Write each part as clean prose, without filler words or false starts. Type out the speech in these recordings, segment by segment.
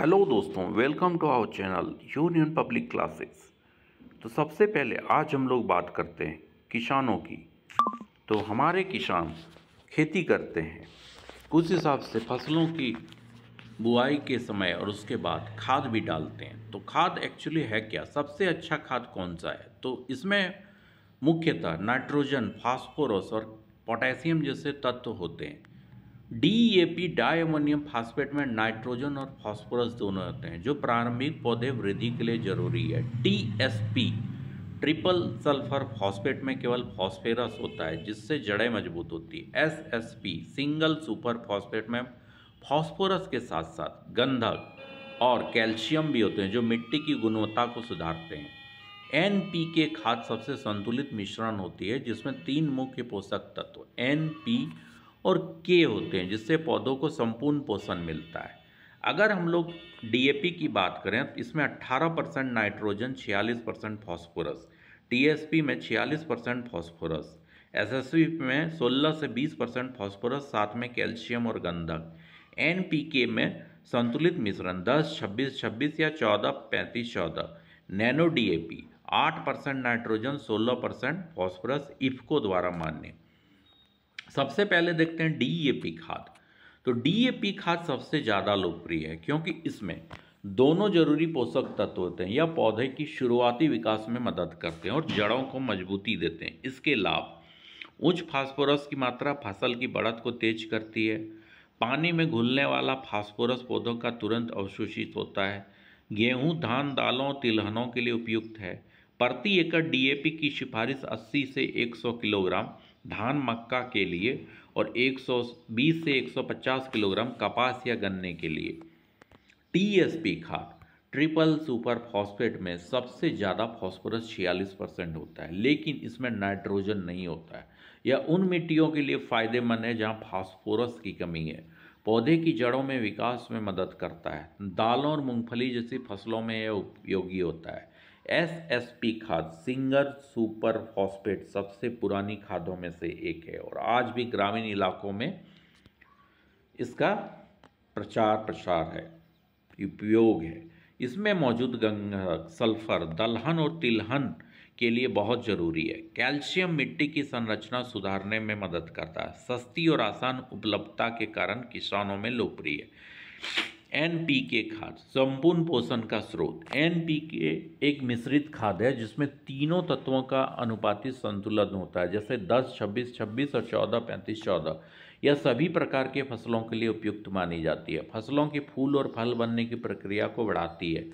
Hello दोस्तों, welcome to our channel union public classes. तो सबसे पहले आज हम लोग बात करते हैं किसानों की। तो हमारे किसान खेती करते हैं, उस हिसाब से फसलों की बुआई के समय और उसके बाद खाद भी डालते हैं। तो खाद एक्चुअली है क्या, सबसे अच्छा खाद कौन सा है? तो इसमें मुख्यतः नाइट्रोजन, फास्फोरस और पोटेशियम जैसे तत्व होते हैं। डीएपी डाई अमोनियम फास्फेट में नाइट्रोजन और फास्फोरस दोनों होते हैं, जो प्रारंभिक पौधे वृद्धि के लिए जरूरी है। टीएसपी ट्रिपल सल्फर फॉस्फेट में केवल फॉस्फेरस होता है, जिससे जड़ें मजबूत होती है। एसएसपी सिंगल सुपर फॉस्फेट में फॉस्फोरस के साथ साथ गंधक और कैल्शियम भी होते हैं, जो मिट्टी की गुणवत्ता को सुधारते हैं। एनपीके खाद सबसे संतुलित मिश्रण होती है, जिसमें 3 मुख्य पोषक तत्व एनपी और के होते हैं, जिससे पौधों को संपूर्ण पोषण मिलता है। अगर हम लोग डीएपी की बात करें तो इसमें 18% नाइट्रोजन, 46% फॉस्फोरस, टीएसपी में 46% फॉस्फोरस, एसएसपी में 16 से 20% फॉस्फोरस, साथ में कैल्शियम और गंधक। एनपीके में संतुलित मिश्रण 10 26 26 या 14 35 14। Nano DAP 8% nitrogen, 16% phosphorus, IFFCO द्वारा मान्य। सबसे पहले देखते हैं डीएपी खाद। तो डीएपी खाद सबसे ज़्यादा लोकप्रिय है, क्योंकि इसमें दोनों जरूरी पोषक तत्व होते हैं। यह पौधे की शुरुआती विकास में मदद करते हैं और जड़ों को मजबूती देते हैं। इसके लाभ: उच्च फास्फोरस की मात्रा फसल की बढ़त को तेज करती है। पानी में घुलने वाला फास्फोरस पौधों का तुरंत अवशोषित होता है। गेहूं, धान, दालों, तिलहनों के लिए उपयुक्त है। प्रति एकड़ डीएपी की सिफारिश 80 से 100 किलोग्राम धान, मक्का के लिए और 120 से 150 किलोग्राम कपास या गन्ने के लिए। टीएसपी खाद ट्रिपल सुपर फॉस्फेट में सबसे ज़्यादा फॉस्फोरस 46% होता है, लेकिन इसमें नाइट्रोजन नहीं होता है। यह उन मिट्टियों के लिए फायदेमंद है जहां फास्फोरस की कमी है। पौधे की जड़ों में विकास में मदद करता है। दालों और मूंगफली जैसी फसलों में यह उपयोगी होता है। एसएसपी खाद सिंगल सुपर फॉस्फेट सबसे पुरानी खादों में से एक है और आज भी ग्रामीण इलाकों में इसका प्रचार प्रसार है, उपयोग है। इसमें मौजूद गंधक, सल्फर दलहन और तिलहन के लिए बहुत जरूरी है। कैल्शियम मिट्टी की संरचना सुधारने में मदद करता है। सस्ती और आसान उपलब्धता के कारण किसानों में लोकप्रिय है। एनपीके खाद संपूर्ण पोषण का स्रोत। एनपीके एक मिश्रित खाद है, जिसमें तीनों तत्वों का अनुपातिक संतुलन होता है, जैसे 10 26 26 और 14 35 14। यह सभी प्रकार के फसलों के लिए उपयुक्त मानी जाती है। फसलों के फूल और फल बनने की प्रक्रिया को बढ़ाती है।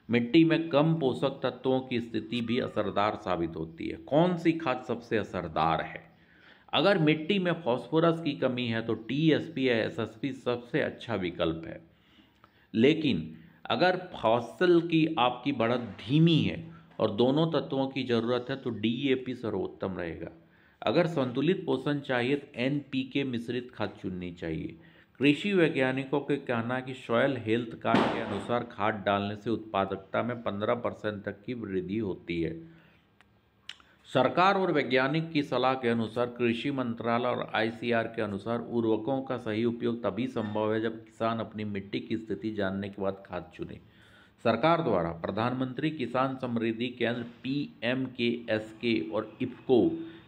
मिट्टी में कम पोषक तत्वों की स्थिति भी असरदार साबित होती है। कौन सी खाद सबसे असरदार है? अगर मिट्टी में फास्फोरस की कमी है तो टीएसपी या एसएसपी सबसे अच्छा विकल्प है। लेकिन अगर फसल की आपकी बढ़त धीमी है और दोनों तत्वों की ज़रूरत है तो डीएपी सर्वोत्तम रहेगा। अगर संतुलित पोषण चाहिए तो एनपीके मिश्रित खाद चुननी चाहिए। कृषि वैज्ञानिकों का कहना है कि सॉयल हेल्थ कार्ड के अनुसार खाद डालने से उत्पादकता में 15% तक की वृद्धि होती है। सरकार और वैज्ञानिक की सलाह के अनुसार कृषि मंत्रालय और आईसीआर के अनुसार उर्वरकों का सही उपयोग तभी संभव है जब किसान अपनी मिट्टी की स्थिति जानने के बाद खाद चुने। सरकार द्वारा प्रधानमंत्री किसान समृद्धि केंद्र पीएमकेएसके और इफ्को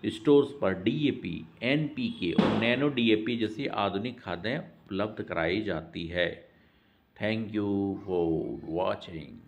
स्टोर्स पर डीएपी, एनपीके और नैनो डीएपी जैसी आधुनिक खादें उपलब्ध कराई जाती है। Thank you for watching.